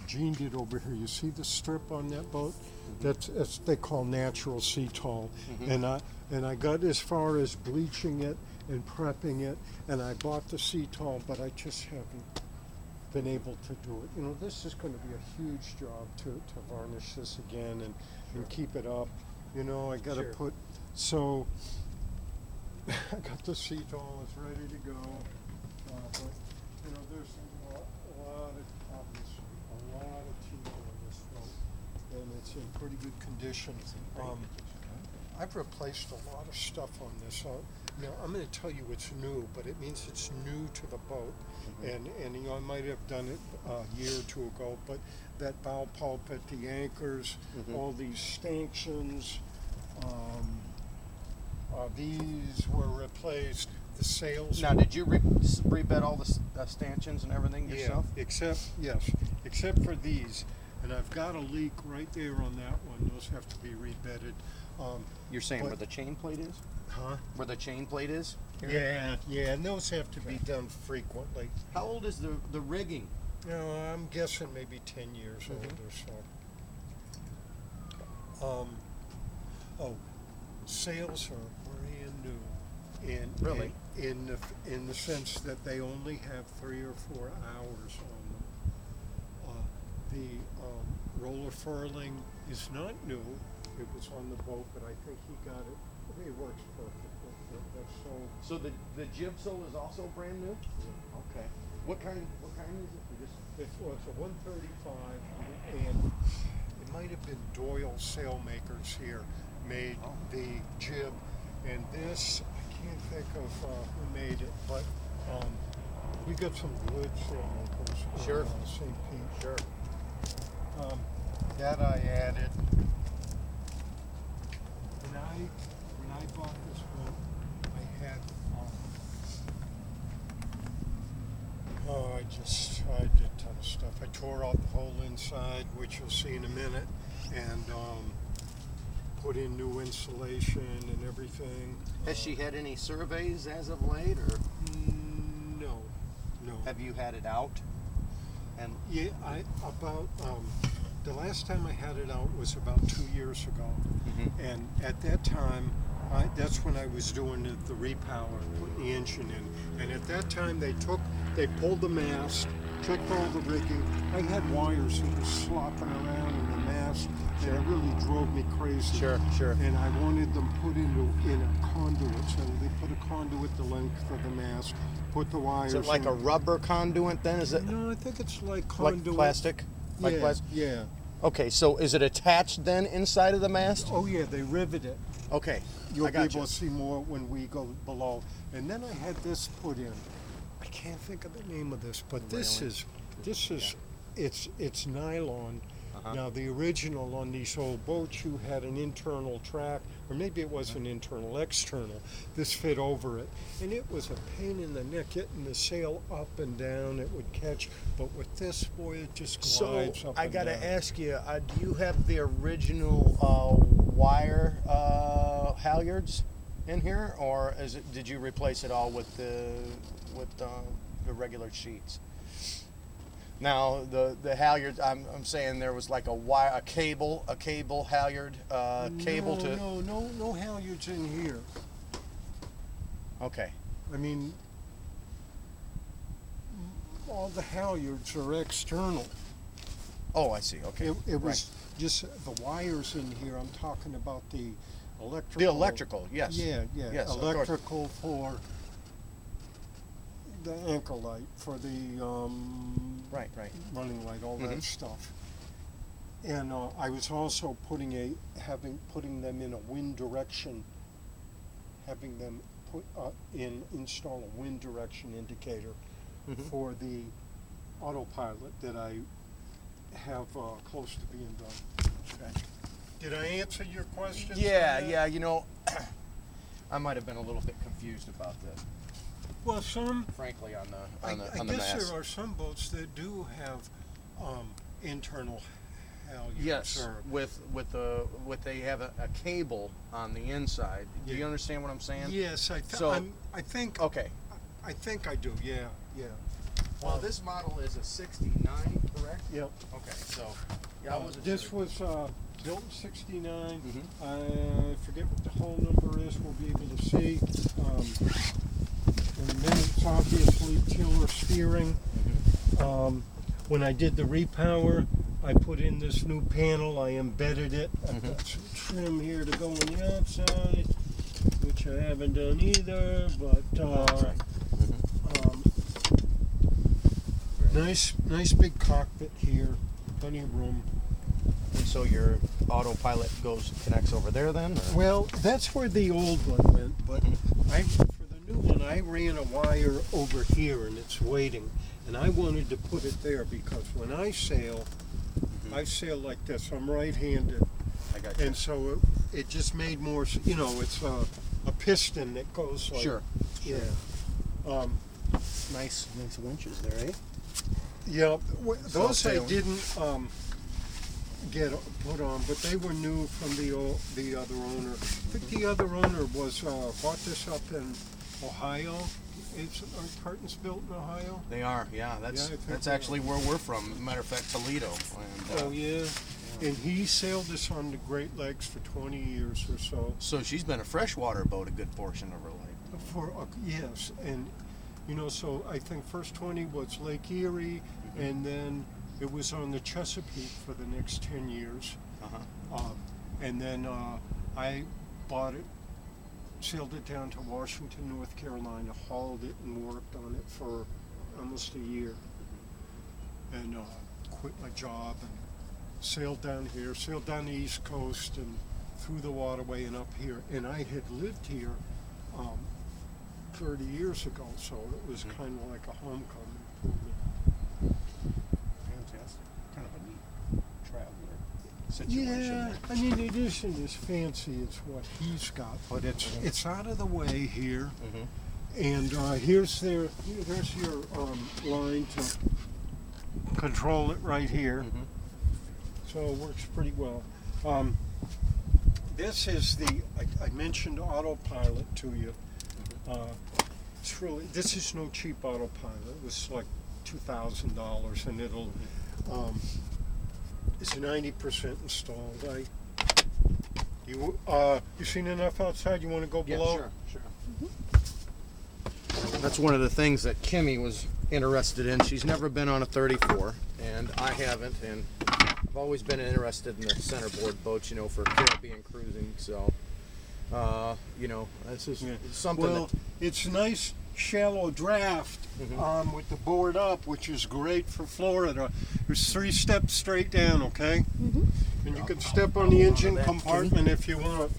Gene did over here. You see the strip on that boat? That's they call natural sea tall. And I got as far as bleaching it and prepping it, and I bought the sea tall, but I just haven't been able to do it. You know, this is going to be a huge job to varnish this again and keep it up. You know, I got to put, so I got the sea tall, it's ready to go. But, you know, there's a lot of teeth on this boat, and it's in pretty good condition. I've replaced a lot of stuff on this. Now, I'm going to tell you it's new, but it means it's new to the boat. And you know, I might have done it a year or two ago, but that bow pulpit, the anchors, all these stanchions, these were replaced. The sails. Now, did you rebed all the stanchions and everything yourself? Yeah, except for these. And I've got a leak right there on that one. Those have to be rebedded. You're saying where the chain plate is? Huh? Where the chain plate is? Yeah, and those have to be done frequently. How old is the rigging? You know, I'm guessing maybe 10 years old or so. Sails are brand new. And really? In the sense that they only have 3 or 4 hours on them. The roller furling is not new. It was on the boat, but I think he got it. It works perfectly. So the jib sole is also brand new? Yeah. Okay. What kind is it? It's a 135, and it might have been Doyle Sailmakers here made the jib, and this I can't think of who made it, but we got some good sailmakers. Sure. St. Pete. Sure. That I added. When I bought this boat, I had I did a ton of stuff. I tore out the whole inside, which you'll see in a minute, and put in new insulation and everything. Has she had any surveys as of late, or? No. Have you had it out? And yeah, the last time I had it out was about 2 years ago, and at that time, that's when I was doing the repower, putting the engine in. And at that time, they pulled the mast, checked all the rigging. I had wires that were slopping around in the mast, and it really drove me crazy. Sure. And I wanted them put in a conduit, so they put a conduit the length of the mast, put the wires. Is it like a rubber conduit then? Is it? No, I think it's like conduit. Like plastic? Like plastic? Yeah. Okay, so is it attached then inside of the mast? Oh yeah, they rivet it. Okay, You'll be able to see more when we go below. And then I had this put in. I can't think of the name of this, but this is it's nylon. Now the original on these old boats, you had an internal track, or maybe it was an internal, external. This fit over it, and it was a pain in the neck getting the sail up and down. It would catch, but with this, boy, it just glides up and down. I gotta ask you, do you have the original wire halyards in here, or did you replace it all with the regular sheets? Now the halyards, I'm saying there was like a cable halyard, No halyards in here. Okay. I mean, all the halyards are external. Oh, I see. Okay. It was just the wires in here. I'm talking about the electrical. The electrical, yes. Yeah. Yes, electrical for the anchor light, for the right running light, all that stuff. And I was also putting them in a wind direction, having them install a wind direction indicator for the autopilot that I have close to being done. Okay. Did I answer your question? Yeah. You know, I might have been a little bit confused about this. Well, frankly, on the I guess mast. there are some boats that do have internal halyards. Yes, with they have a cable on the inside. Do you understand what I'm saying? Yes, I think. Okay. I think I do. Yeah. Well, this model is a 69, correct? Yep. Okay, so yeah, I wasn't This sure. was built in '69. Mhm. I forget what the whole number is. We'll be able to see. And then it's obviously tiller steering. When I did the repower, I put in this new panel. I embedded it. I've got some trim here to go on the outside, which I haven't done either. But nice big cockpit here. Plenty of room. And so your autopilot connects over there then? Or? Well, that's where the old one went, but for the new one, I ran a wire over here, and it's waiting. And I wanted to put it there because when I sail, I sail like this. I'm right-handed, I got you. and so it just made more. You know, it's a piston that goes like. Sure. Yeah. Nice winches there, eh? Yeah. Those I Self-sailing. didn't get put on, but they were new from the other owner. I think the other owner was bought this up in Ohio. Are cartons built in Ohio? They are, yeah. Yeah, I think That's they actually where we're from. Matter of fact, Toledo. And, Oh yeah. And he sailed this on the Great Lakes for 20 years or so. So she's been a freshwater boat a good portion of her life. Yes, and you know, so I think first 20 was Lake Erie, and then it was on the Chesapeake for the next 10 years. And then I bought it, sailed it down to Washington, North Carolina, hauled it and worked on it for almost a year. And quit my job and sailed down here, sailed down the East Coast and through the waterway and up here. And I had lived here 30 years ago, so it was kind of like a homecoming for me. Fantastic. Kind of a neat traveler situation. Yeah, I mean, it isn't as fancy as what he's got, but it's out of the way here. And there's your line to control it right here. So it works pretty well. This is I mentioned autopilot to you. This is no cheap autopilot. It was like $2,000, and it's 90% installed. You seen enough outside? You want to go below? Sure. That's one of the things that Kimmy was interested in. She's never been on a 34, and I haven't, and I've always been interested in the centerboard boats, for Caribbean cruising. So, this is something. Well, it's a nice shallow draft with the board up, which is great for Florida. There's 3 steps straight down, okay? And you can step on the engine compartment if you want.